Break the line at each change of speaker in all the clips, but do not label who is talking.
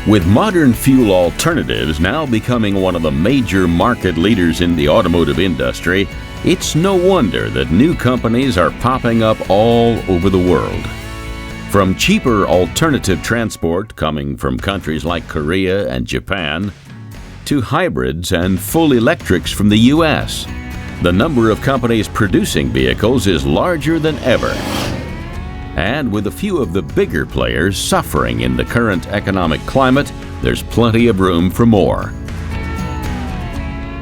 With modern fuel alternatives now becoming one of the major market leaders in the automotive industry, it's no wonder that new companies are popping up all over the world. From cheaper alternative transport coming from countries like Korea and Japan, to hybrids and full electrics from the US, the number of companies producing vehicles is larger than ever. And with a few of the bigger players suffering in the current economic climate, there's plenty of room for more.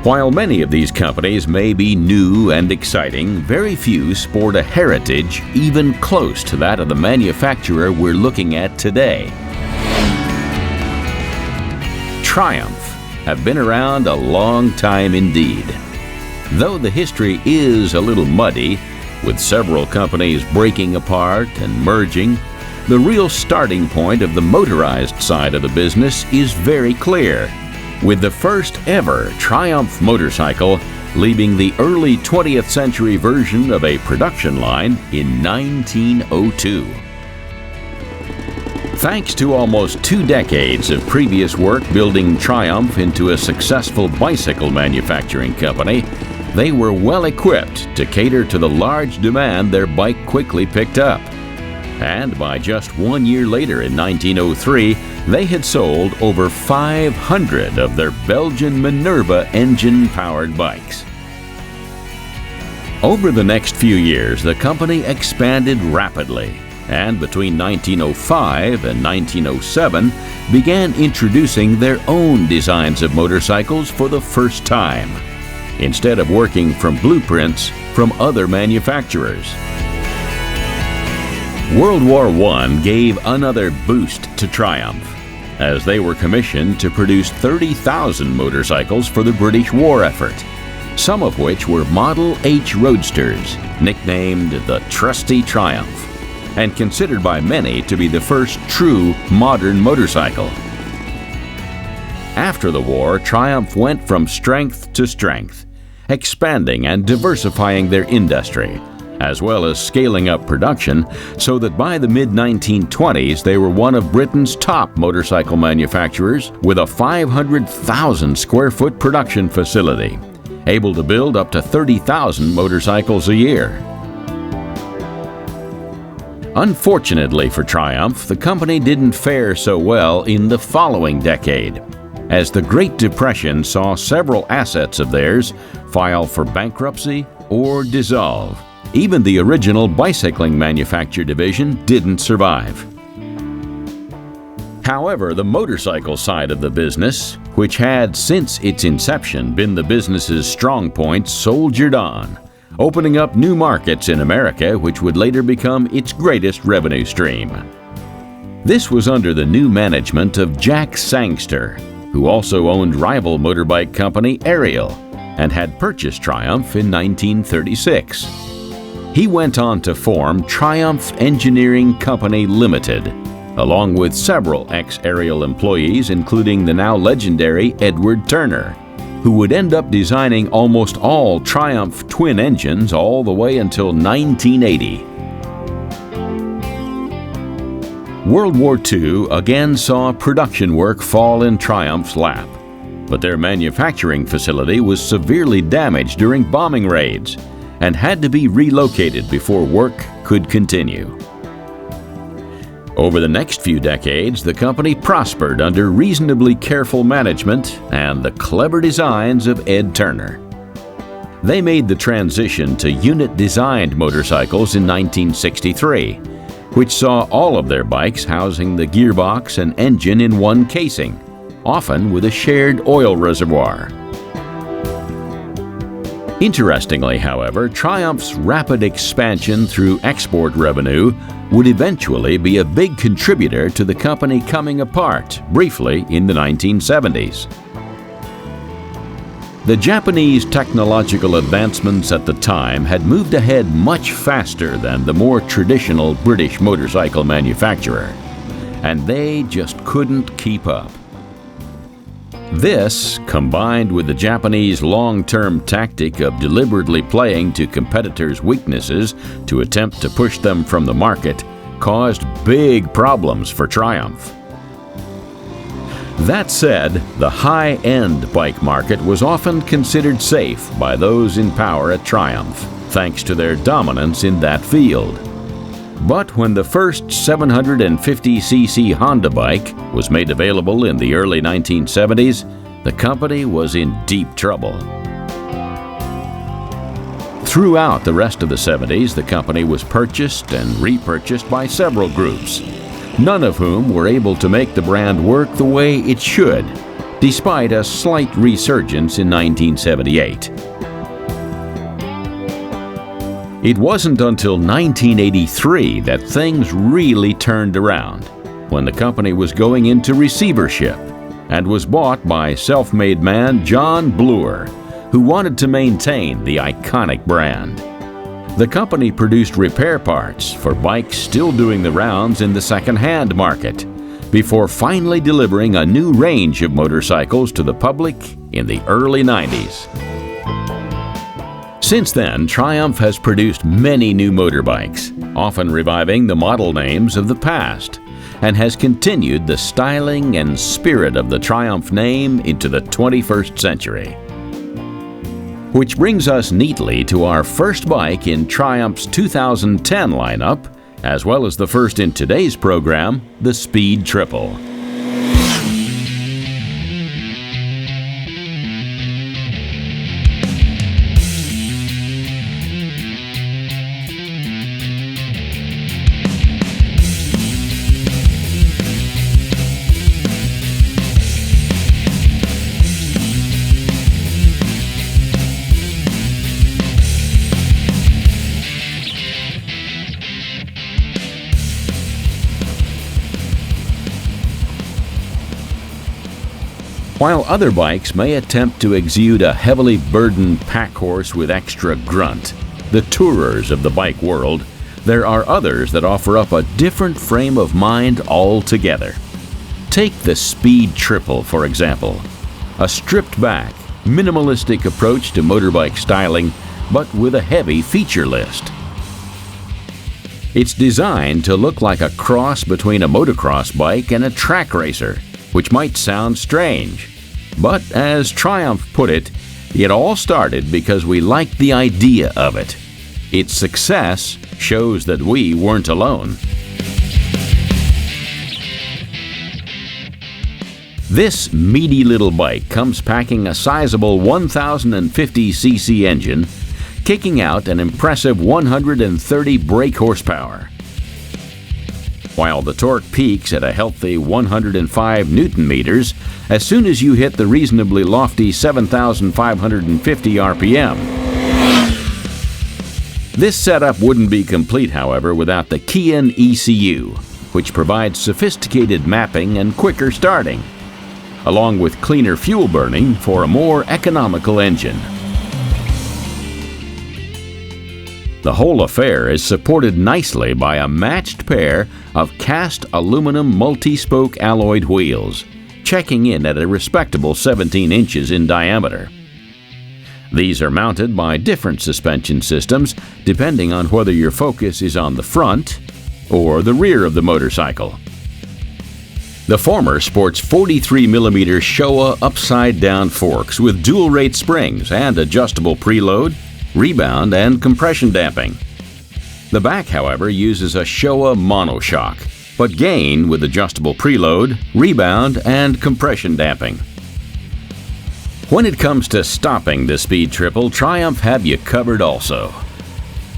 While many of these companies may be new and exciting, very few sport a heritage even close to that of the manufacturer we're looking at today. Triumph have been around a long time indeed. Though the history is a little muddy, with several companies breaking apart and merging, the real starting point of the motorized side of the business is very clear, with the first ever Triumph motorcycle leaving the early 20th century version of a production line in 1902. Thanks to almost 2 decades of previous work building Triumph into a successful bicycle manufacturing company, they were well equipped to cater to the large demand their bike quickly picked up. And by just 1 year later in 1903, they had sold over 500 of their Belgian Minerva engine-powered bikes. Over the next few years, the company expanded rapidly, and between 1905 and 1907 began introducing their own designs of motorcycles for the first time, instead of working from blueprints from other manufacturers. World War I gave another boost to Triumph, as they were commissioned to produce 30,000 motorcycles for the British war effort, some of which were Model H Roadsters, nicknamed the Trusty Triumph, and considered by many to be the first true modern motorcycle. After the war, Triumph went from strength to strength, expanding and diversifying their industry, as well as scaling up production, so that by the mid-1920s they were one of Britain's top motorcycle manufacturers with a 500,000 square foot production facility, able to build up to 30,000 motorcycles a year. Unfortunately for Triumph, the company didn't fare so well in the following decade, as the Great Depression saw several assets of theirs file for bankruptcy or dissolve. Even the original bicycling manufacture division didn't survive. However, the motorcycle side of the business, which had since its inception been the business's strong point, soldiered on, opening up new markets in America which would later become its greatest revenue stream. This was under the new management of Jack Sangster, who also owned rival motorbike company Ariel and had purchased Triumph in 1936. He went on to form Triumph Engineering Company Limited, along with several ex-Ariel employees, including the now legendary Edward Turner, who would end up designing almost all Triumph twin engines all the way until 1980. World War II again saw production work fall in Triumph's lap, but their manufacturing facility was severely damaged during bombing raids and had to be relocated before work could continue. Over the next few decades, the company prospered under reasonably careful management and the clever designs of Ed Turner. They made the transition to unit-designed motorcycles in 1963, which saw all of their bikes housing the gearbox and engine in one casing, often with a shared oil reservoir. Interestingly, however, Triumph's rapid expansion through export revenue would eventually be a big contributor to the company coming apart briefly in the 1970s. The Japanese technological advancements at the time had moved ahead much faster than the more traditional British motorcycle manufacturer, and they just couldn't keep up. This, combined with the Japanese long-term tactic of deliberately playing to competitors' weaknesses to attempt to push them from the market, caused big problems for Triumph. That said, the high-end bike market was often considered safe by those in power at Triumph, thanks to their dominance in that field. But when the first 750cc Honda bike was made available in the early 1970s, the company was in deep trouble. Throughout the rest of the 70s, the company was purchased and repurchased by several groups, none of whom were able to make the brand work the way it should, despite a slight resurgence in 1978. It wasn't until 1983 that things really turned around, when the company was going into receivership and was bought by self-made man John Bloor, who wanted to maintain the iconic brand. The company produced repair parts for bikes still doing the rounds in the second-hand market, before finally delivering a new range of motorcycles to the public in the early 90s. Since then, Triumph has produced many new motorbikes, often reviving the model names of the past, and has continued the styling and spirit of the Triumph name into the 21st century. Which brings us neatly to our first bike in Triumph's 2010 lineup, as well as the first in today's program, the Speed Triple. While other bikes may attempt to exude a heavily burdened pack horse with extra grunt, the tourers of the bike world, there are others that offer up a different frame of mind altogether. Take the Speed Triple, for example, a stripped-back, minimalistic approach to motorbike styling, but with a heavy feature list. It's designed to look like a cross between a motocross bike and a track racer, which might sound strange. But as Triumph put it all started because we liked the idea of it. Its success shows that we weren't alone. This meaty little bike comes packing a sizable 1050cc engine, kicking out an impressive 130 brake horsepower. While the torque peaks at a healthy 105 Newton meters as soon as you hit the reasonably lofty 7,550 RPM. This setup wouldn't be complete, however, without the key-in ECU, which provides sophisticated mapping and quicker starting, along with cleaner fuel burning for a more economical engine. The whole affair is supported nicely by a matched pair of cast aluminum multi-spoke alloyed wheels, checking in at a respectable 17 inches in diameter. These are mounted by different suspension systems depending on whether your focus is on the front or the rear of the motorcycle. The former sports 43mm Showa upside-down forks with dual-rate springs and adjustable preload, rebound, and compression damping. The back, however, uses a Showa monoshock, but gain with adjustable preload, rebound, and compression damping. When it comes to stopping the Speed Triple, Triumph have you covered also.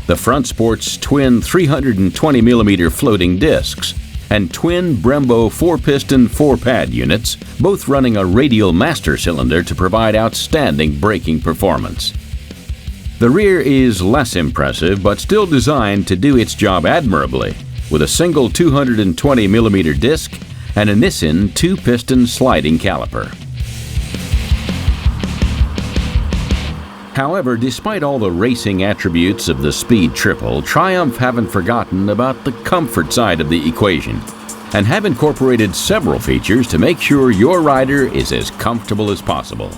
The front sports twin 320mm floating discs and twin Brembo 4-piston 4-pad units, both running a radial master cylinder to provide outstanding braking performance. The rear is less impressive, but still designed to do its job admirably, with a single 220mm disc and a Nissin 2-piston sliding caliper. However, despite all the racing attributes of the Speed Triple, Triumph haven't forgotten about the comfort side of the equation and have incorporated several features to make sure your rider is as comfortable as possible.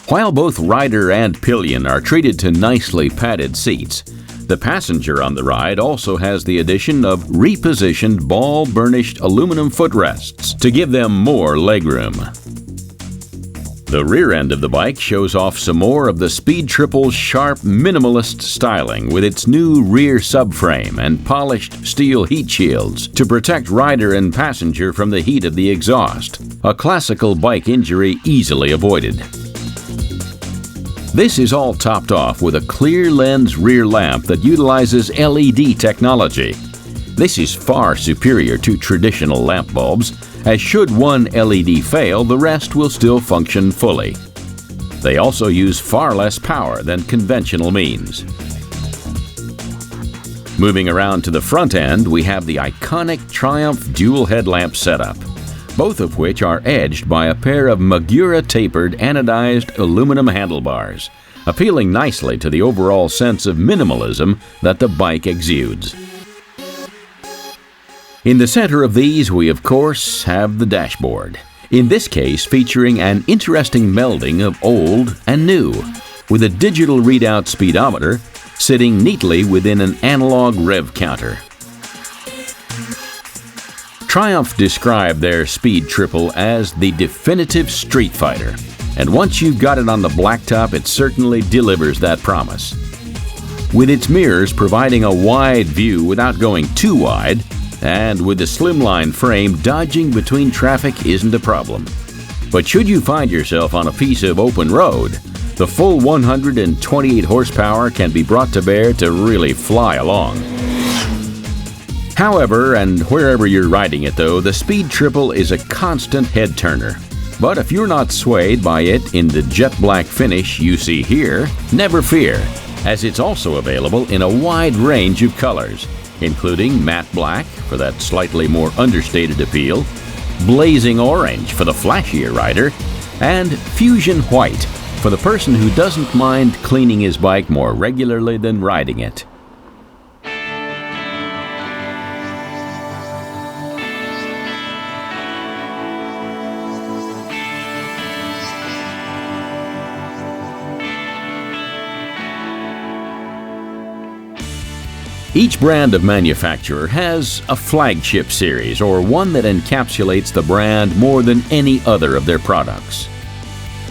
While both rider and pillion are treated to nicely padded seats, The passenger on the ride also has the addition of repositioned ball-burnished aluminum footrests to give them more legroom. The rear end of the bike shows off some more of the Speed Triple's sharp minimalist styling with its new rear subframe and polished steel heat shields to protect rider and passenger from the heat of the exhaust, a classical bike injury easily avoided. This is all topped off with a clear lens rear lamp that utilizes LED technology. This is far superior to traditional lamp bulbs, as should one LED fail, the rest will still function fully. They also use far less power than conventional means. Moving around to the front end, we have the iconic Triumph dual headlamp setup, both of which are edged by a pair of Magura tapered anodized aluminum handlebars, appealing nicely to the overall sense of minimalism that the bike exudes. In the center of these, we of course have the dashboard, in this case featuring an interesting melding of old and new, with a digital readout speedometer sitting neatly within an analog rev counter. Triumph described their Speed Triple as the definitive street fighter, and once you've got it on the blacktop, it certainly delivers that promise. With its mirrors providing a wide view without going too wide, and with the slimline frame, dodging between traffic isn't a problem. But should you find yourself on a piece of open road, the full 128 horsepower can be brought to bear to really fly along. However, and wherever you're riding it though, the Speed Triple is a constant head turner. But if you're not swayed by it in the jet black finish you see here, never fear, as it's also available in a wide range of colors, including matte black for that slightly more understated appeal, blazing orange for the flashier rider, and fusion white for the person who doesn't mind cleaning his bike more regularly than riding it. Each brand of manufacturer has a flagship series, or one that encapsulates the brand more than any other of their products.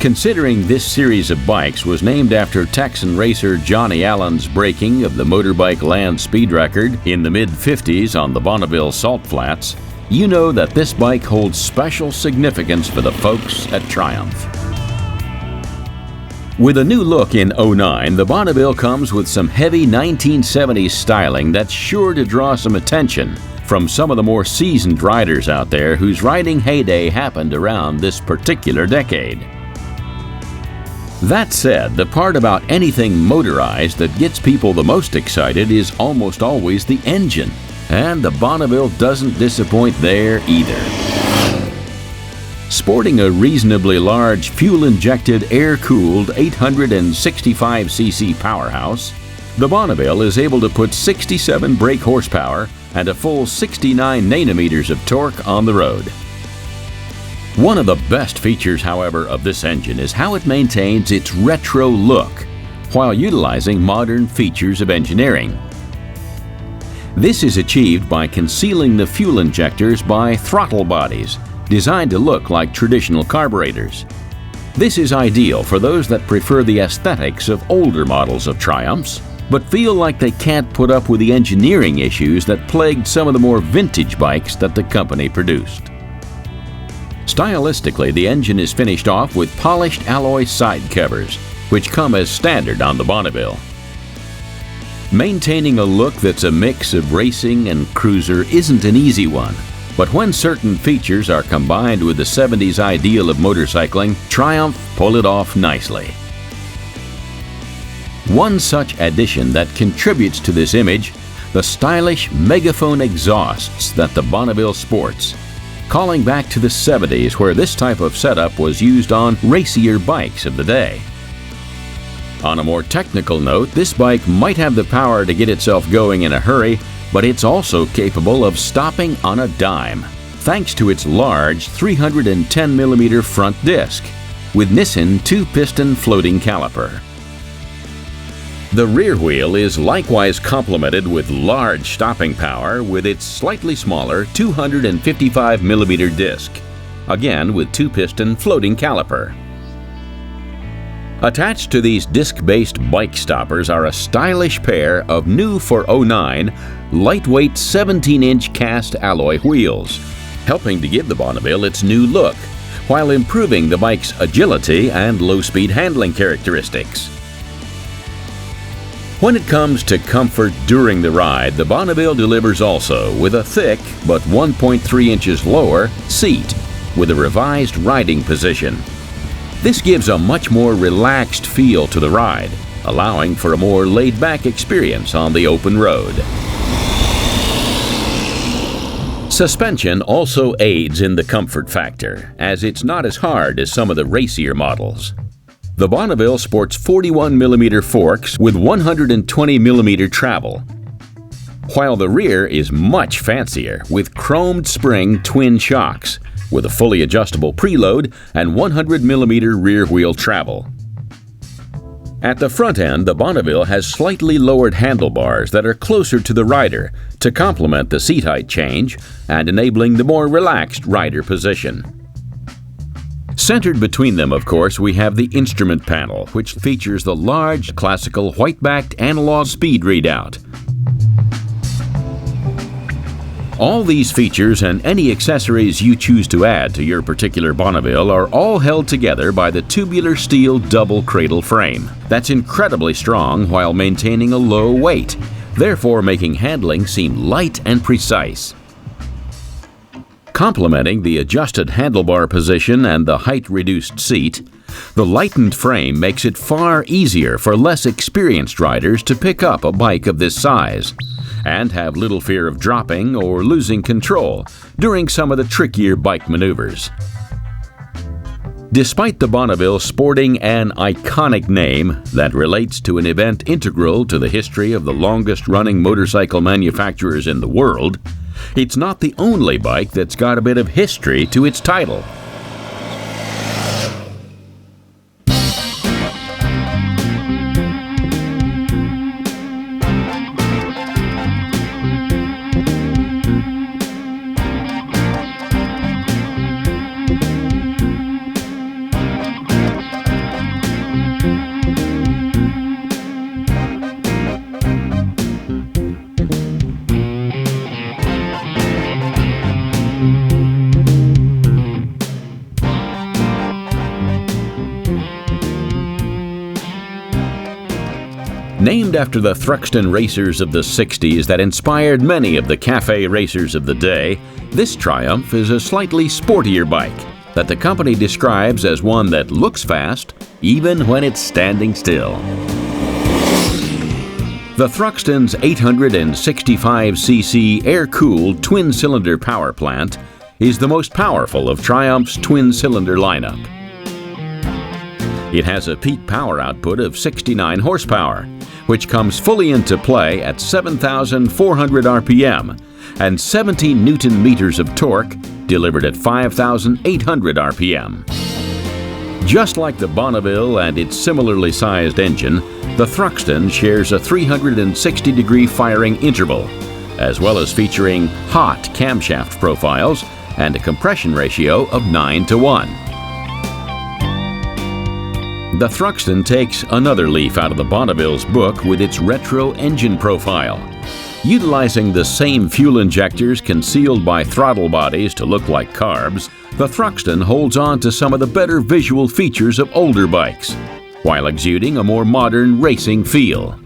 Considering this series of bikes was named after Texan racer Johnny Allen's breaking of the motorbike land speed record in the mid-50s on the Bonneville Salt Flats, you know that this bike holds special significance for the folks at Triumph. With a new look in '09, the Bonneville comes with some heavy 1970s styling that's sure to draw some attention from some of the more seasoned riders out there whose riding heyday happened around this particular decade. That said, the part about anything motorized that gets people the most excited is almost always the engine, and the Bonneville doesn't disappoint there either. Sporting a reasonably large fuel-injected, air-cooled 865cc powerhouse, the Bonneville is able to put 67 brake horsepower and a full 69 nanometers of torque on the road. One of the best features, however, of this engine is how it maintains its retro look while utilizing modern features of engineering. This is achieved by concealing the fuel injectors by throttle bodies designed to look like traditional carburetors. This is ideal for those that prefer the aesthetics of older models of Triumphs, but feel like they can't put up with the engineering issues that plagued some of the more vintage bikes that the company produced. Stylistically, the engine is finished off with polished alloy side covers, which come as standard on the Bonneville. Maintaining a look that's a mix of racing and cruiser isn't an easy one, but when certain features are combined with the 70s ideal of motorcycling, Triumph pull it off nicely. One such addition that contributes to this image, the stylish megaphone exhausts that the Bonneville sports, calling back to the 70s where this type of setup was used on racier bikes of the day. On a more technical note, this bike might have the power to get itself going in a hurry, but it's also capable of stopping on a dime, thanks to its large 310mm front disc with Nissin 2-piston floating caliper. The rear wheel is likewise complemented with large stopping power with its slightly smaller 255mm disc, again with two-piston floating caliper. Attached to these disc-based bike stoppers are a stylish pair of new for '09 lightweight 17-inch cast alloy wheels, helping to give the Bonneville its new look, while improving the bike's agility and low-speed handling characteristics. When it comes to comfort during the ride, the Bonneville delivers also with a thick, but 1.3 inches lower, seat with a revised riding position. This gives a much more relaxed feel to the ride, allowing for a more laid-back experience on the open road. Suspension also aids in the comfort factor, as it's not as hard as some of the racier models. The Bonneville sports 41mm forks with 120mm travel, while the rear is much fancier with chromed spring twin shocks, with a fully adjustable preload and 100mm rear wheel travel. At the front end, the Bonneville has slightly lowered handlebars that are closer to the rider to complement the seat height change and enabling the more relaxed rider position. Centered between them, of course, we have the instrument panel, which features the large classical white-backed analog speed readout. All these features and any accessories you choose to add to your particular Bonneville are all held together by the tubular steel double cradle frame. That's incredibly strong while maintaining a low weight, therefore making handling seem light and precise. Complementing the adjusted handlebar position and the height-reduced seat, the lightened frame makes it far easier for less experienced riders to pick up a bike of this size and have little fear of dropping or losing control during some of the trickier bike maneuvers. Despite the Bonneville sporting an iconic name that relates to an event integral to the history of the longest-running motorcycle manufacturers in the world, it's not the only bike that's got a bit of history to its title. Named after the Thruxton racers of the 60s that inspired many of the cafe racers of the day, this Triumph is a slightly sportier bike that the company describes as one that looks fast even when it's standing still. The Thruxton's 865cc air-cooled twin-cylinder power plant is the most powerful of Triumph's twin-cylinder lineup. It has a peak power output of 69 horsepower, which comes fully into play at 7,400 RPM and 17 Newton meters of torque delivered at 5,800 RPM. Just like the Bonneville and its similarly sized engine, the Thruxton shares a 360-degree firing interval, as well as featuring hot camshaft profiles and a compression ratio of 9:1. The Thruxton takes another leaf out of the Bonneville's book with its retro engine profile. Utilizing the same fuel injectors concealed by throttle bodies to look like carbs, the Thruxton holds on to some of the better visual features of older bikes, while exuding a more modern racing feel.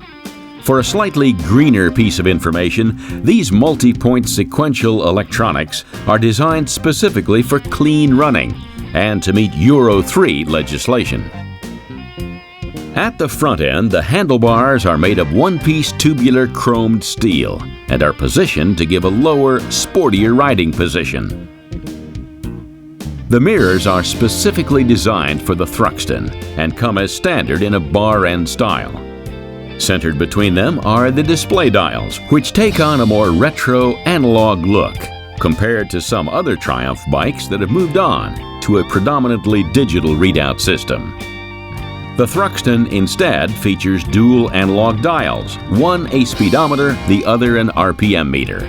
For a slightly greener piece of information, these multi-point sequential electronics are designed specifically for clean running and to meet Euro 3 legislation. At the front end, the handlebars are made of one-piece tubular chromed steel and are positioned to give a lower, sportier riding position. The mirrors are specifically designed for the Thruxton and come as standard in a bar-end style. Centered between them are the display dials, which take on a more retro analog look compared to some other Triumph bikes that have moved on to a predominantly digital readout system. The Thruxton instead features dual analog dials, one a speedometer, the other an RPM meter.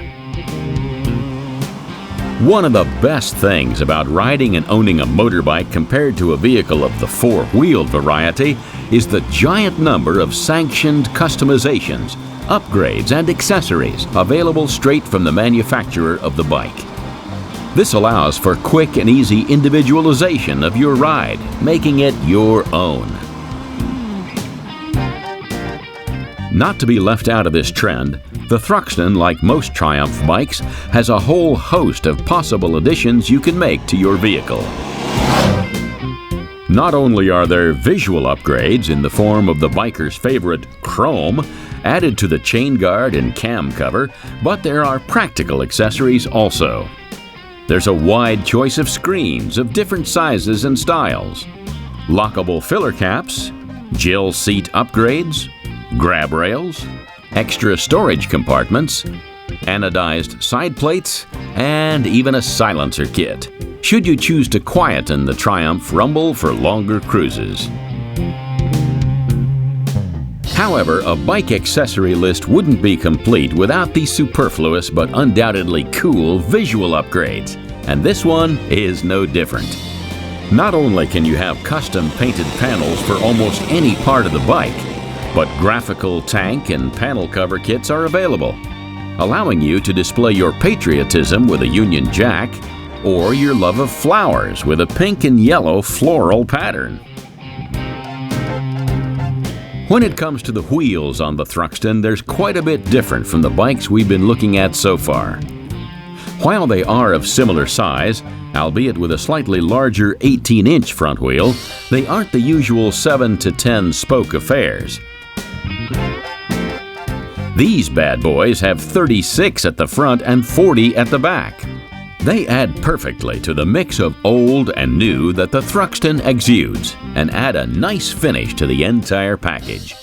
One of the best things about riding and owning a motorbike compared to a vehicle of the four-wheeled variety is the giant number of sanctioned customizations, upgrades, and accessories available straight from the manufacturer of the bike. This allows for quick and easy individualization of your ride, making it your own. Not to be left out of this trend, the Thruxton, like most Triumph bikes, has a whole host of possible additions you can make to your vehicle. Not only are there visual upgrades in the form of the biker's favorite chrome added to the chain guard and cam cover, but there are practical accessories also. There's a wide choice of screens of different sizes and styles, lockable filler caps, Jill seat upgrades, grab rails, extra storage compartments, anodized side plates, and even a silencer kit, should you choose to quieten the Triumph rumble for longer cruises. However, a bike accessory list wouldn't be complete without the superfluous but undoubtedly cool visual upgrades, and this one is no different. Not only can you have custom painted panels for almost any part of the bike, but graphical tank and panel cover kits are available, allowing you to display your patriotism with a Union Jack or your love of flowers with a pink and yellow floral pattern. When it comes to the wheels on the Thruxton, there's quite a bit different from the bikes we've been looking at so far. While they are of similar size, albeit with a slightly larger 18-inch front wheel, they aren't the usual 7 to 10 spoke affairs. These bad boys have 36 at the front and 40 at the back. They add perfectly to the mix of old and new that the Thruxton exudes and add a nice finish to the entire package.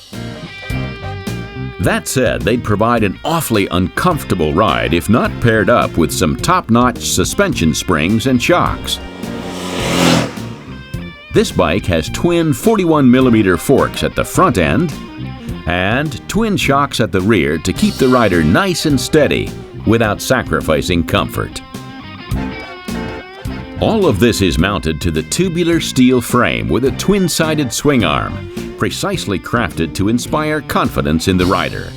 That said, they'd provide an awfully uncomfortable ride if not paired up with some top-notch suspension springs and shocks. This bike has twin 41mm forks at the front end and twin shocks at the rear to keep the rider nice and steady without sacrificing comfort. All of this is mounted to the tubular steel frame with a twin-sided swing arm, precisely crafted to inspire confidence in the rider.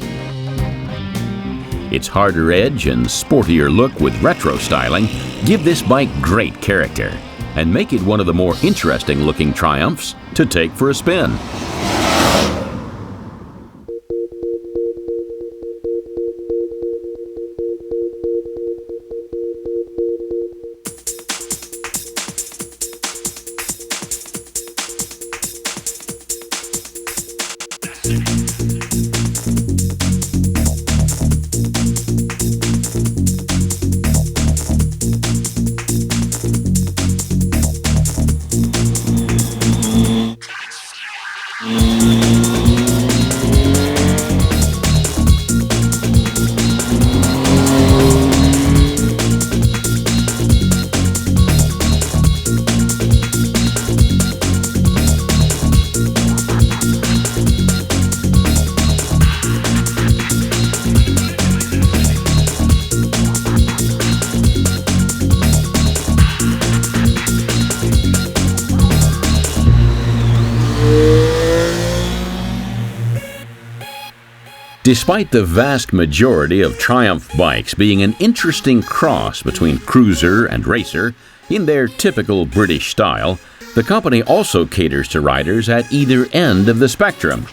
Its harder edge and sportier look with retro styling give this bike great character and make it one of the more interesting-looking Triumphs to take for a spin. Despite the vast majority of Triumph bikes being an interesting cross between cruiser and racer in their typical British style, the company also caters to riders at either end of the spectrum.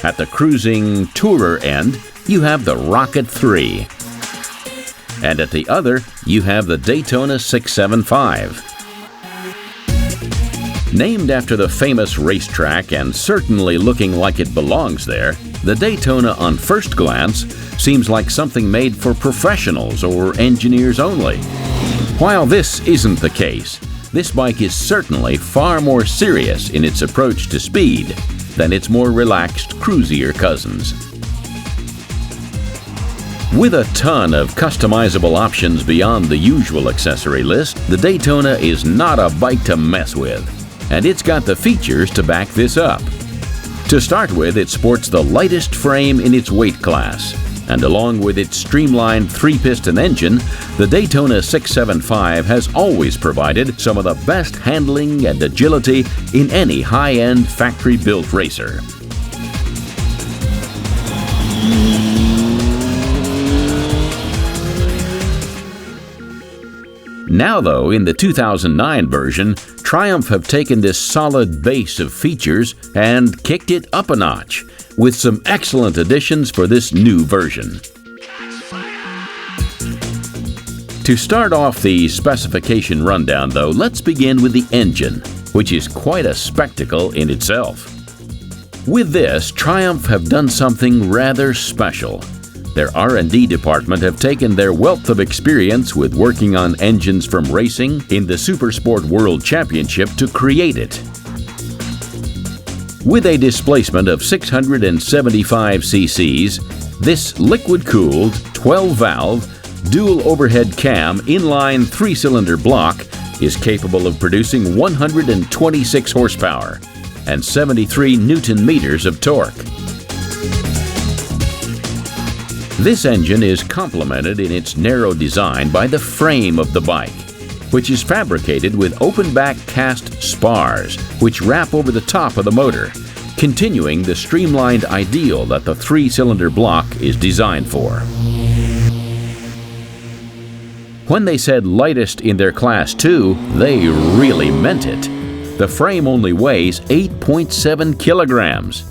At the cruising tourer end, you have the Rocket 3. And at the other, you have the Daytona 675. Named after the famous racetrack and certainly looking like it belongs there, the Daytona on first glance seems like something made for professionals or engineers only. While this isn't the case, this bike is certainly far more serious in its approach to speed than its more relaxed, cruisier cousins. With a ton of customizable options beyond the usual accessory list, the Daytona is not a bike to mess with, and it's got the features to back this up. To start with, it sports the lightest frame in its weight class, and along with its streamlined 3-piston engine, the Daytona 675 has always provided some of the best handling and agility in any high-end factory-built racer. Now though, in the 2009 version, Triumph have taken this solid base of features and kicked it up a notch, with some excellent additions for this new version. To start off the specification rundown though, let's begin with the engine, which is quite a spectacle in itself. With this, Triumph have done something rather special. Their R&D department have taken their wealth of experience with working on engines from racing in the Supersport World Championship to create it. With a displacement of 675 cc's, this liquid-cooled, 12-valve, dual overhead cam inline 3-cylinder block is capable of producing 126 horsepower and 73 Newton-meters of torque. This engine is complemented in its narrow design by the frame of the bike, which is fabricated with open-back cast spars which wrap over the top of the motor, continuing the streamlined ideal that the 3-cylinder block is designed for. When they said lightest in their Class 2, they really meant it. The frame only weighs 8.7 kilograms.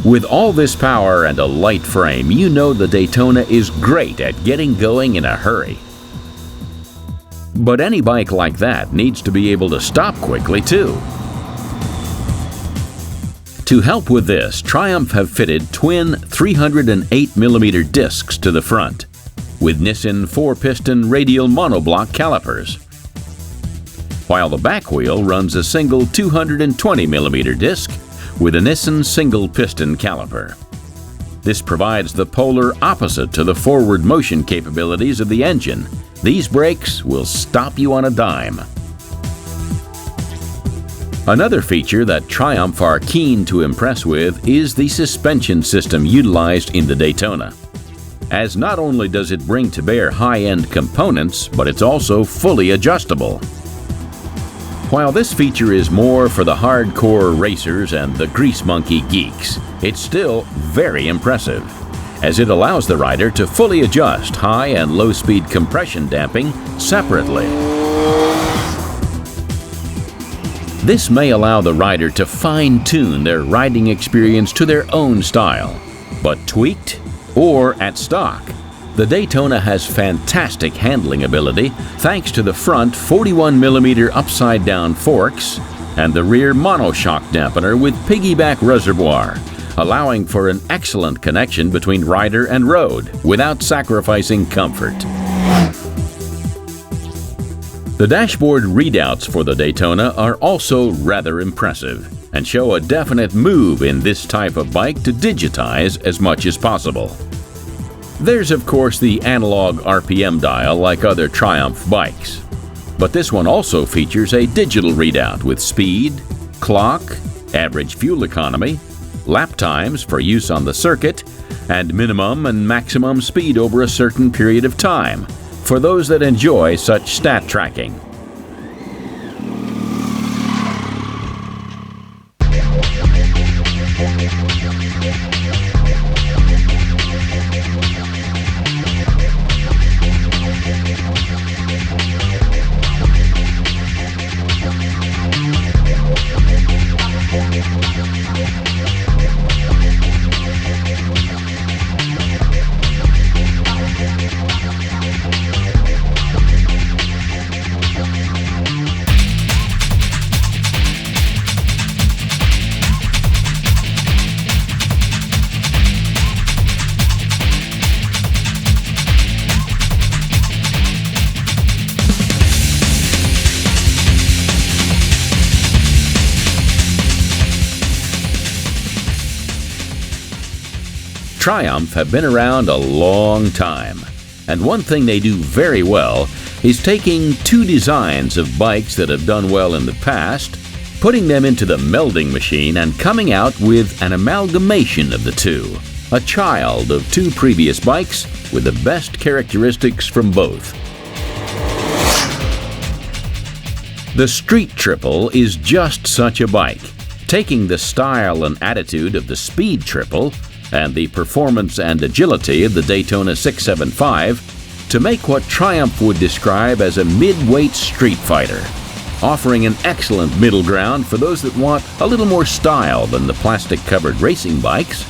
With all this power and a light frame, you know the Daytona is great at getting going in a hurry. But any bike like that needs to be able to stop quickly too. To help with this, Triumph have fitted twin 308mm discs to the front, with Nissin 4-piston radial monoblock calipers, while the back wheel runs a single 220mm disc with a Nissin single-piston caliper. This provides the polar opposite to the forward motion capabilities of the engine. These brakes will stop you on a dime. Another feature that Triumph are keen to impress with is the suspension system utilized in the Daytona, as not only does it bring to bear high-end components, but it's also fully adjustable. While this feature is more for the hardcore racers and the grease monkey geeks, it's still very impressive, as it allows the rider to fully adjust high and low-speed compression damping separately. This may allow the rider to fine-tune their riding experience to their own style, but tweaked or at stock, the Daytona has fantastic handling ability thanks to the front 41mm upside-down forks and the rear monoshock dampener with piggyback reservoir, allowing for an excellent connection between rider and road without sacrificing comfort. The dashboard readouts for the Daytona are also rather impressive and show a definite move in this type of bike to digitize as much as possible. There's of course the analog RPM dial like other Triumph bikes, but this one also features a digital readout with speed, clock, average fuel economy, lap times for use on the circuit, and minimum and maximum speed over a certain period of time for those that enjoy such stat tracking. Triumph have been around a long time, and one thing they do very well is taking two designs of bikes that have done well in the past, putting them into the melding machine and coming out with an amalgamation of the two, a child of two previous bikes with the best characteristics from both. The Street Triple is just such a bike, taking the style and attitude of the Speed Triple and the performance and agility of the Daytona 675 to make what Triumph would describe as a mid-weight street fighter, offering an excellent middle ground for those that want a little more style than the plastic-covered racing bikes,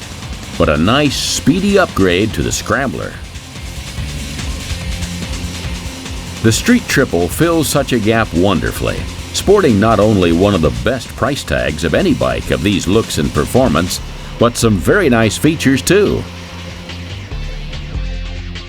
but a nice, speedy upgrade to the Scrambler. The Street Triple fills such a gap wonderfully, sporting not only one of the best price tags of any bike of these looks and performance, but some very nice features too.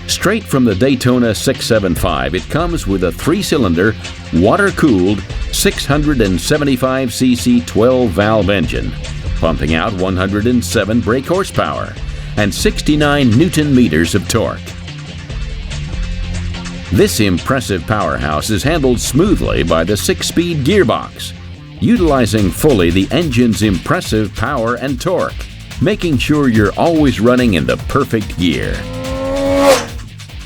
Straight from the Daytona 675, it comes with a 3-cylinder, water-cooled, 675cc 12-valve engine, pumping out 107 brake horsepower and 69 Newton-meters of torque. This impressive powerhouse is handled smoothly by the 6-speed gearbox, utilizing fully the engine's impressive power and torque, making sure you're always running in the perfect gear.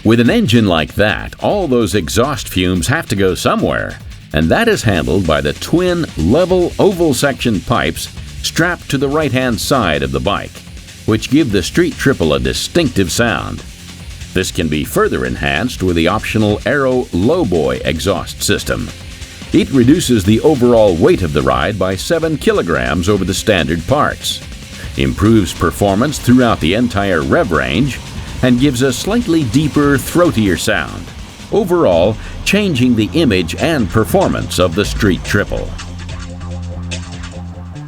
With an engine like that, all those exhaust fumes have to go somewhere, and that is handled by the twin level oval section pipes strapped to the right-hand side of the bike, which give the Street Triple a distinctive sound. This can be further enhanced with the optional Aero Lowboy exhaust system. It reduces the overall weight of the ride by 7 kilograms over the standard parts, improves performance throughout the entire rev range, and gives a slightly deeper, throatier sound, overall changing the image and performance of the Street Triple.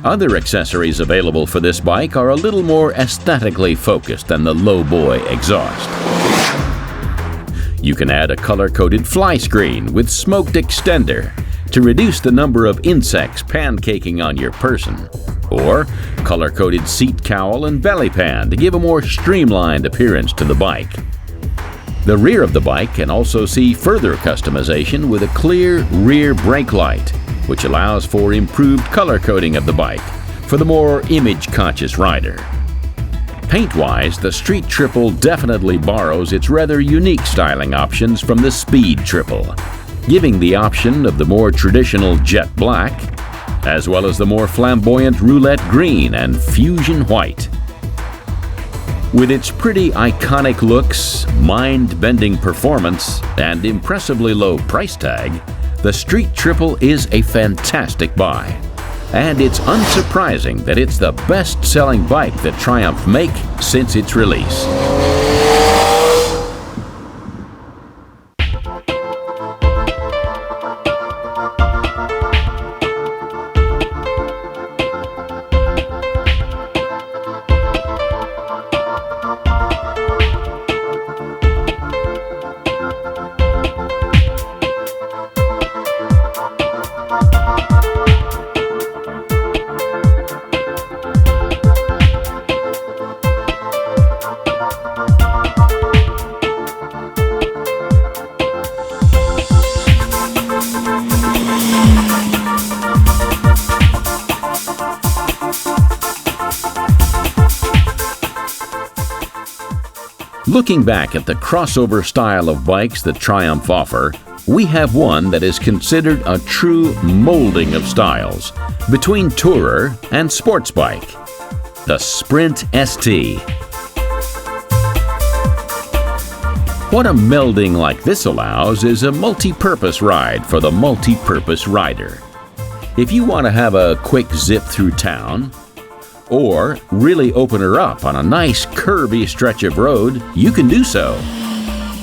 Other accessories available for this bike are a little more aesthetically focused than the Lowboy exhaust. You can add a color-coded fly screen with smoked extender to reduce the number of insects pancaking on your person, or color-coded seat cowl and belly pan to give a more streamlined appearance to the bike. The rear of the bike can also see further customization with a clear rear brake light, which allows for improved color coding of the bike for the more image-conscious rider. Paint-wise, the Street Triple definitely borrows its rather unique styling options from the Speed Triple, giving the option of the more traditional jet black, as well as the more flamboyant roulette green and fusion white. With its pretty iconic looks, mind-bending performance, and impressively low price tag, the Street Triple is a fantastic buy. And it's unsurprising that it's the best-selling bike that Triumph make since its release. Looking back at the crossover style of bikes that Triumph offer, we have one that is considered a true molding of styles between tourer and sports bike, the Sprint ST. What a melding like this allows is a multi-purpose ride for the multi-purpose rider. If you want to have a quick zip through town, or really open her up on a nice curvy stretch of road, you can do so.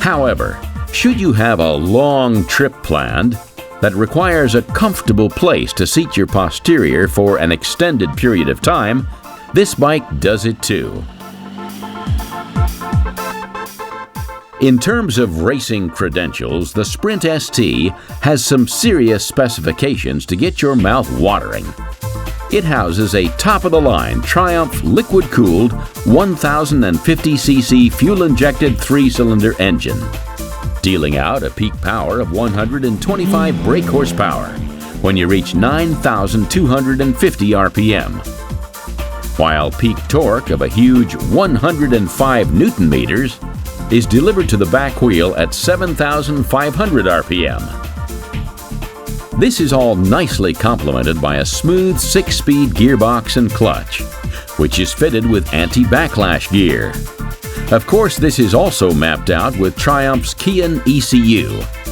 However, should you have a long trip planned that requires a comfortable place to seat your posterior for an extended period of time, this bike does it too. In terms of racing credentials, the Sprint ST has some serious specifications to get your mouth watering. It houses a top-of-the-line Triumph liquid-cooled 1,050cc fuel-injected 3-cylinder engine, dealing out a peak power of 125 brake horsepower when you reach 9,250 RPM, while peak torque of a huge 105 Newton meters is delivered to the back wheel at 7,500 RPM. This is all nicely complemented by a smooth 6-speed gearbox and clutch, which is fitted with anti-backlash gear. Of course, this is also mapped out with Triumph's Kian ECU,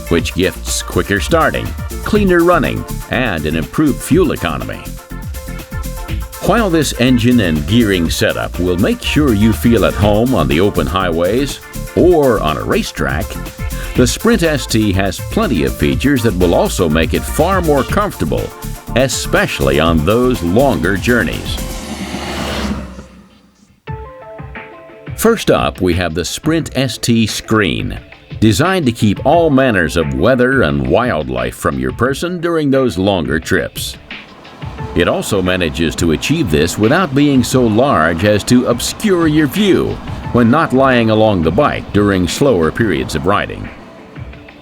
which gifts quicker starting, cleaner running, and an improved fuel economy. While this engine and gearing setup will make sure you feel at home on the open highways or on a racetrack, the Sprint ST has plenty of features that will also make it far more comfortable, especially on those longer journeys. First up, we have the Sprint ST Screen, designed to keep all manners of weather and wildlife from your person during those longer trips. It also manages to achieve this without being so large as to obscure your view when not lying along the bike during slower periods of riding.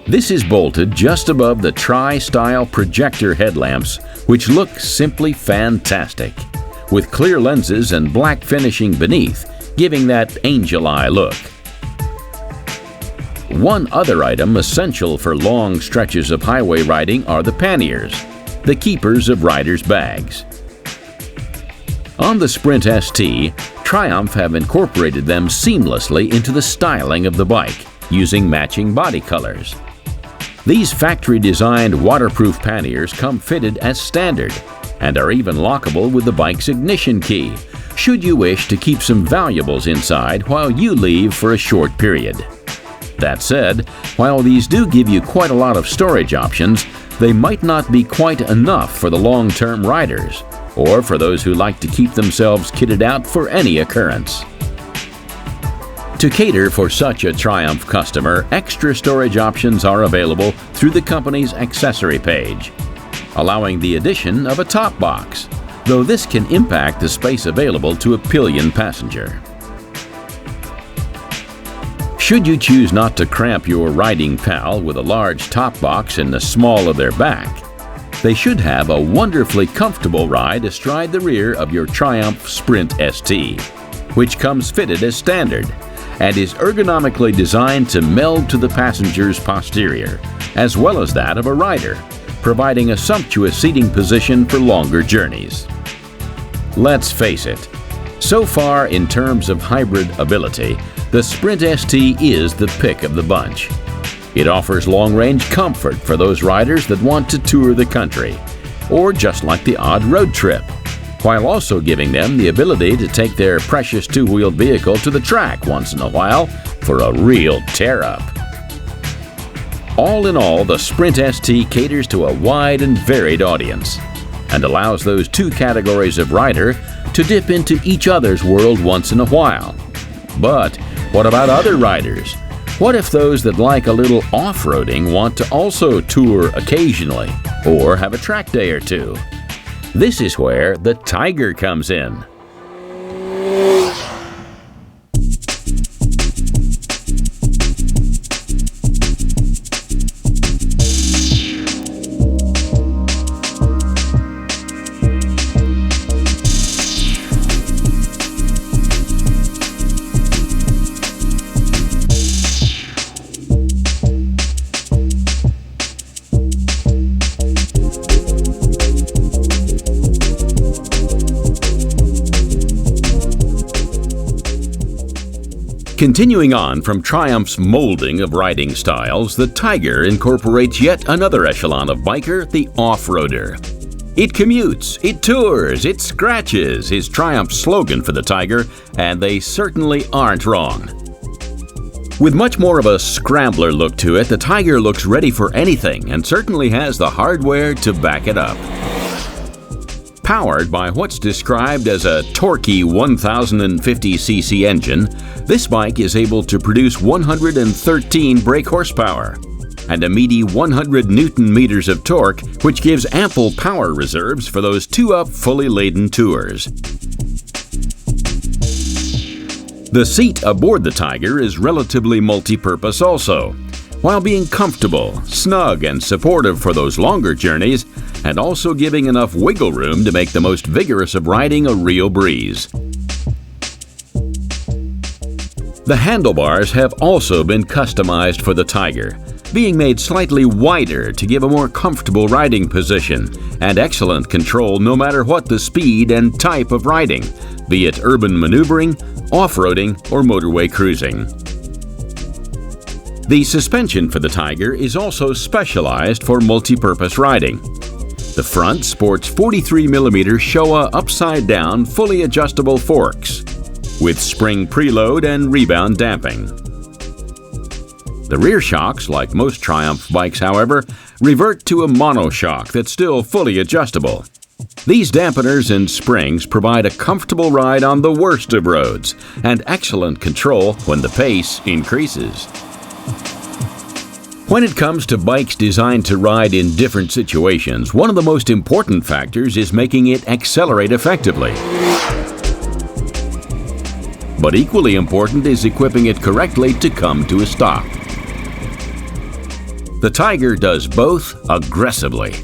This is bolted just above the Tri-style projector headlamps, which look simply fantastic, with clear lenses and black finishing beneath, giving that angel eye look. One other item essential for long stretches of highway riding are the panniers, the keepers of riders' bags. On the Sprint ST, Triumph have incorporated them seamlessly into the styling of the bike, using matching body colors. These factory-designed waterproof panniers come fitted as standard and are even lockable with the bike's ignition key, should you wish to keep some valuables inside while you leave for a short period. That said, while these do give you quite a lot of storage options, they might not be quite enough for the long-term riders, or for those who like to keep themselves kitted out for any occurrence. To cater for such a Triumph customer, extra storage options are available through the company's accessory page, allowing the addition of a top box, though this can impact the space available to a pillion passenger. Should you choose not to cramp your riding pal with a large top box in the small of their back, they should have a wonderfully comfortable ride astride the rear of your Triumph Sprint ST, which comes fitted as standard and is ergonomically designed to meld to the passenger's posterior, as well as that of a rider, providing a sumptuous seating position for longer journeys. Let's face it, so far in terms of hybrid ability, the Sprint ST is the pick of the bunch. It offers long-range comfort for those riders that want to tour the country, or just like the odd road trip, while also giving them the ability to take their precious two-wheeled vehicle to the track once in a while for a real tear-up. All in all, the Sprint ST caters to a wide and varied audience and allows those two categories of rider to dip into each other's world once in a while. But what about other riders? What if those that like a little off-roading want to also tour occasionally or have a track day or two? This is where the Tiger comes in. Continuing on from Triumph's molding of riding styles, the Tiger incorporates yet another echelon of biker, the off-roader. It commutes, it tours, it scratches is Triumph's slogan for the Tiger, and they certainly aren't wrong. With much more of a scrambler look to it, the Tiger looks ready for anything and certainly has the hardware to back it up. Powered by what's described as a torquey 1050cc engine, this bike is able to produce 113 brake horsepower, and a meaty 100 Newton meters of torque, which gives ample power reserves for those two-up fully laden tours. The seat aboard the Tiger is relatively multi-purpose also, while being comfortable, snug, and supportive for those longer journeys, and also giving enough wiggle room to make the most vigorous of riding a real breeze. The handlebars have also been customized for the Tiger, being made slightly wider to give a more comfortable riding position and excellent control no matter what the speed and type of riding, be it urban maneuvering, off-roading, or motorway cruising. The suspension for the Tiger is also specialized for multi-purpose riding. The front sports 43mm Showa upside-down, fully adjustable forks, with spring preload and rebound damping. The rear shocks, like most Triumph bikes, however, revert to a monoshock that's still fully adjustable. These dampeners and springs provide a comfortable ride on the worst of roads and excellent control when the pace increases. When it comes to bikes designed to ride in different situations, one of the most important factors is making it accelerate effectively. But equally important is equipping it correctly to come to a stop. The Tiger does both aggressively.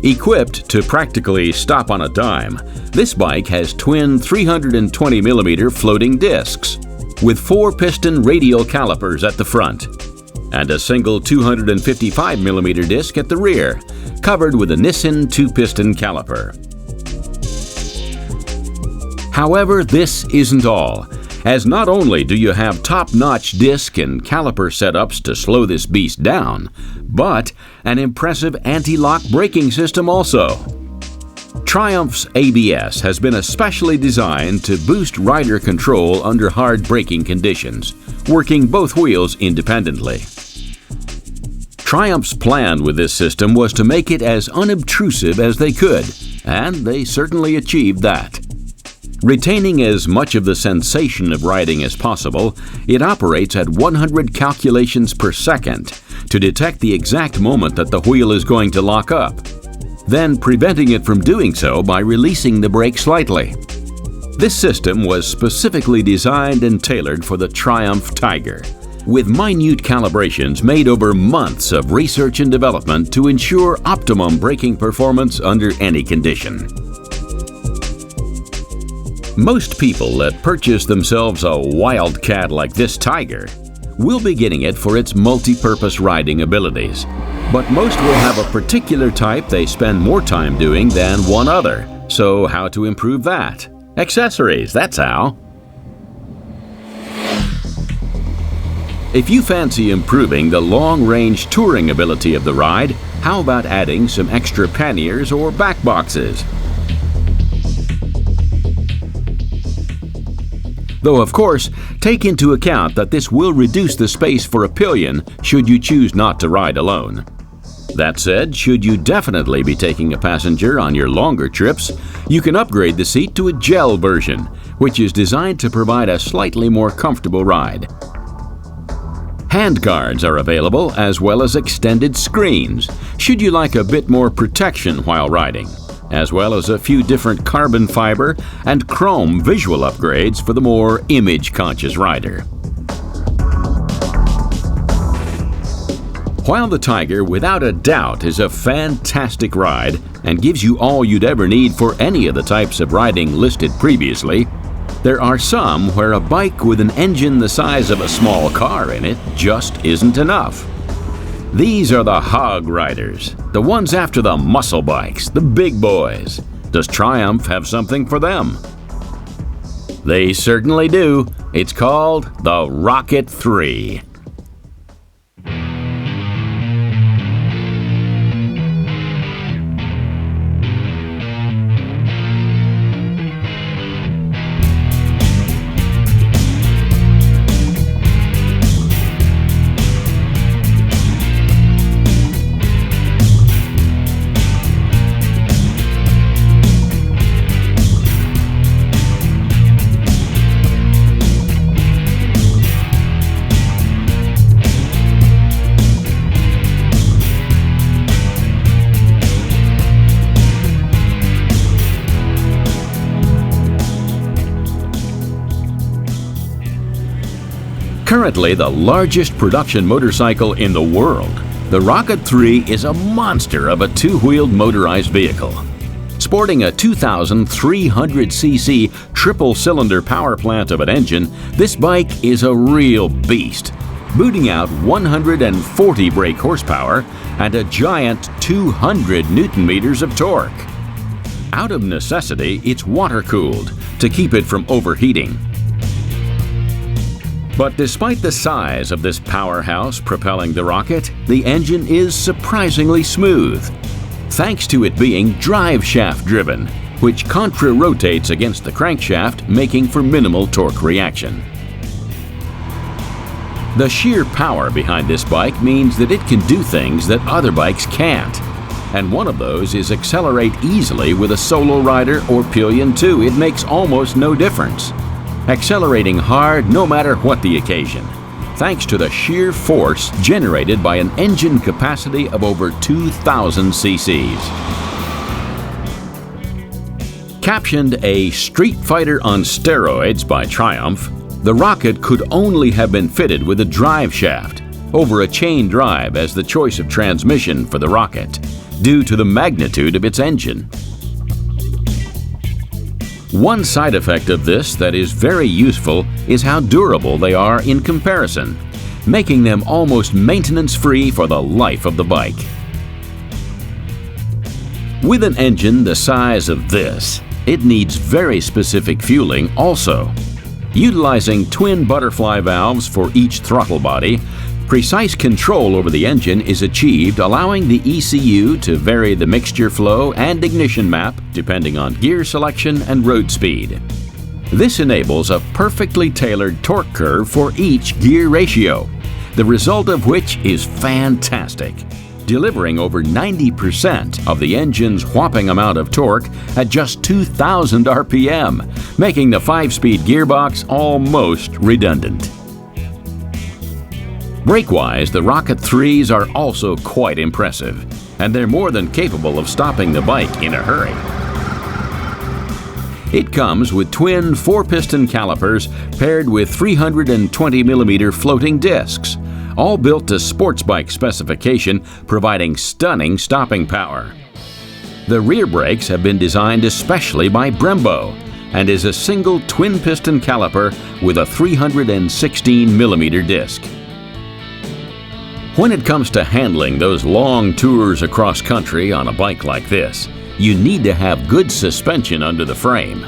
Equipped to practically stop on a dime, this bike has twin 320mm floating discs with 4-piston radial calipers at the front and a single 255mm disc at the rear, covered with a Nissin 2-piston caliper. However, this isn't all, as not only do you have top-notch disc and caliper setups to slow this beast down, but an impressive anti-lock braking system also. Triumph's ABS has been especially designed to boost rider control under hard braking conditions, working both wheels independently. Triumph's plan with this system was to make it as unobtrusive as they could, and they certainly achieved that. Retaining as much of the sensation of riding as possible, it operates at 100 calculations per second to detect the exact moment that the wheel is going to lock up, then preventing it from doing so by releasing the brake slightly. This system was specifically designed and tailored for the Triumph Tiger, with minute calibrations made over months of research and development to ensure optimum braking performance under any condition. Most people that purchase themselves a wildcat like this Tiger will be getting it for its multi-purpose riding abilities, but most will have a particular type they spend more time doing than one other. So how to improve that? Accessories, that's how. If you fancy improving the long-range touring ability of the ride, how about adding some extra panniers or back boxes? Though, of course, take into account that this will reduce the space for a pillion should you choose not to ride alone. That said, should you definitely be taking a passenger on your longer trips, you can upgrade the seat to a gel version, which is designed to provide a slightly more comfortable ride. Handguards are available, as well as extended screens, should you like a bit more protection while riding, as well as a few different carbon fiber and chrome visual upgrades for the more image-conscious rider. While the Tiger without a doubt is a fantastic ride and gives you all you'd ever need for any of the types of riding listed previously, there are some where a bike with an engine the size of a small car in it just isn't enough. These are the hog riders, the ones after the muscle bikes, the big boys. Does Triumph have something for them? They certainly do. It's called the Rocket 3. Currently the largest production motorcycle in the world, the Rocket 3 is a monster of a two-wheeled motorized vehicle. Sporting a 2,300cc triple-cylinder power plant of an engine, this bike is a real beast, booting out 140 brake horsepower and a giant 200 Newton-meters of torque. Out of necessity, it's water-cooled to keep it from overheating. But despite the size of this powerhouse propelling the Rocket, the engine is surprisingly smooth, thanks to it being drive shaft driven, which contra-rotates against the crankshaft, making for minimal torque reaction. The sheer power behind this bike means that it can do things that other bikes can't. And one of those is accelerate easily with a solo rider or pillion 2. It makes almost no difference. Accelerating hard no matter what the occasion, thanks to the sheer force generated by an engine capacity of over 2,000 cc's. Captioned a Street Fighter on steroids by Triumph, the Rocket could only have been fitted with a drive shaft over a chain drive as the choice of transmission for the Rocket, due to the magnitude of its engine. One side effect of this that is very useful is how durable they are in comparison, making them almost maintenance-free for the life of the bike. With an engine the size of this, it needs very specific fueling also. Utilizing twin butterfly valves for each throttle body, precise control over the engine is achieved, allowing the ECU to vary the mixture flow and ignition map depending on gear selection and road speed. This enables a perfectly tailored torque curve for each gear ratio, the result of which is fantastic, delivering over 90% of the engine's whopping amount of torque at just 2,000 RPM, making the 5-speed gearbox almost redundant. Brake-wise, the Rocket 3s are also quite impressive, and they're more than capable of stopping the bike in a hurry. It comes with twin 4-piston calipers paired with 320mm floating discs, all built to sports bike specification, providing stunning stopping power. The rear brakes have been designed especially by Brembo and is a single twin-piston caliper with a 316mm disc. When it comes to handling those long tours across country on a bike like this, you need to have good suspension under the frame.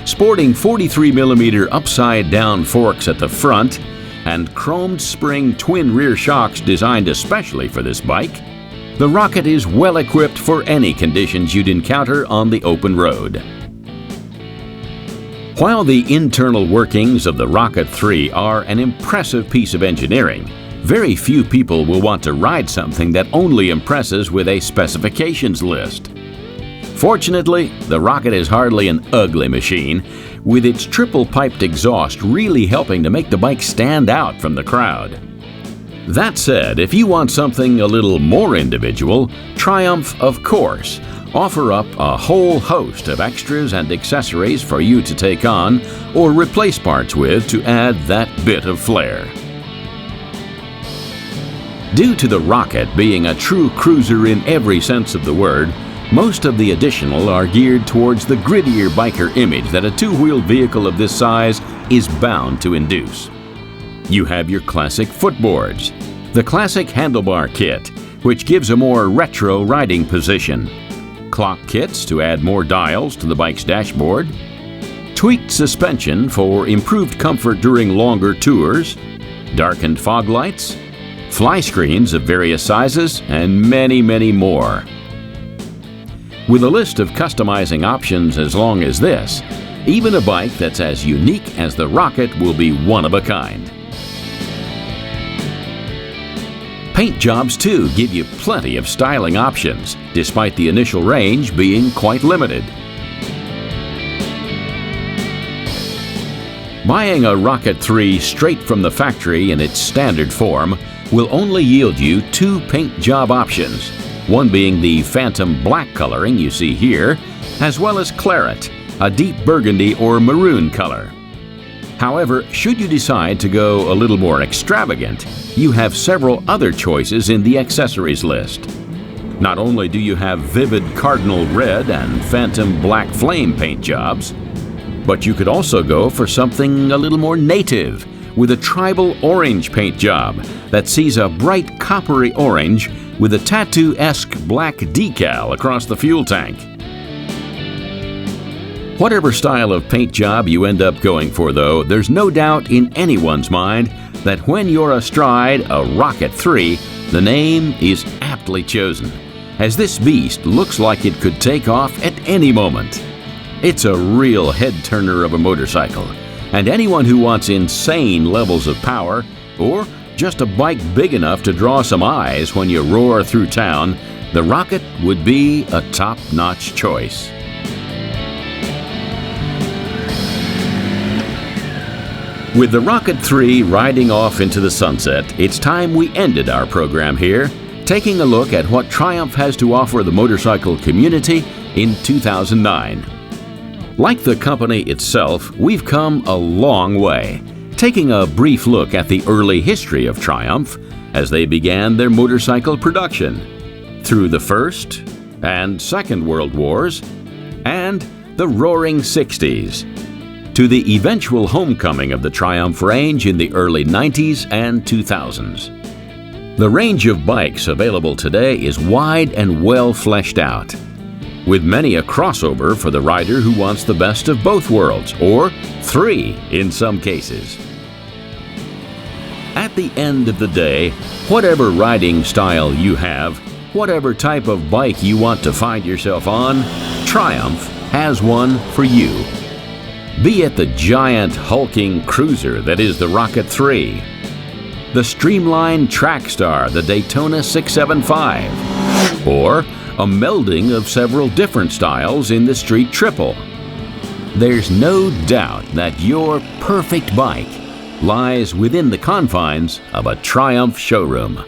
Sporting 43mm upside-down forks at the front and chromed spring twin rear shocks designed especially for this bike, the Rocket is well equipped for any conditions you'd encounter on the open road. While the internal workings of the Rocket 3 are an impressive piece of engineering, very few people will want to ride something that only impresses with a specifications list. Fortunately, the Rocket is hardly an ugly machine, with its triple-piped exhaust really helping to make the bike stand out from the crowd. That said, if you want something a little more individual, Triumph, of course, offer up a whole host of extras and accessories for you to take on or replace parts with to add that bit of flair. Due to the Rocket being a true cruiser in every sense of the word, most of the additional are geared towards the grittier biker image that a two-wheeled vehicle of this size is bound to induce. You have your classic footboards, the classic handlebar kit, which gives a more retro riding position, clock kits to add more dials to the bike's dashboard, tweaked suspension for improved comfort during longer tours, darkened fog lights, fly screens of various sizes, and many, many more. With a list of customizing options as long as this, even a bike that's as unique as the Rocket will be one of a kind. Paint jobs too give you plenty of styling options, despite the initial range being quite limited. Buying a Rocket 3 straight from the factory in its standard form will only yield you 2 paint job options, one being the Phantom black coloring you see here, as well as Claret, a deep burgundy or maroon color. However, should you decide to go a little more extravagant, you have several other choices in the accessories list. Not only do you have vivid cardinal red and phantom black flame paint jobs, but you could also go for something a little more native with a tribal orange paint job that sees a bright coppery orange with a tattoo-esque black decal across the fuel tank. Whatever style of paint job you end up going for, though, there's no doubt in anyone's mind that when you're astride a Rocket 3, the name is aptly chosen, as this beast looks like it could take off at any moment. It's a real head-turner of a motorcycle, and anyone who wants insane levels of power, or just a bike big enough to draw some eyes when you roar through town, the Rocket would be a top-notch choice. With the Rocket 3 riding off into the sunset, it's time we ended our program here, taking a look at what Triumph has to offer the motorcycle community in 2009. Like the company itself, we've come a long way, taking a brief look at the early history of Triumph as they began their motorcycle production, through the First and Second World Wars, and the Roaring 60s, to the eventual homecoming of the Triumph range in the early 90s and 2000s. The range of bikes available today is wide and well fleshed out, with many a crossover for the rider who wants the best of both worlds, or three in some cases. At the end of the day, whatever riding style you have, whatever type of bike you want to find yourself on, Triumph has one for you. Be it the giant hulking cruiser that is the Rocket 3, the streamlined track star, the Daytona 675, or a melding of several different styles in the Street Triple. There's no doubt that your perfect bike lies within the confines of a Triumph showroom.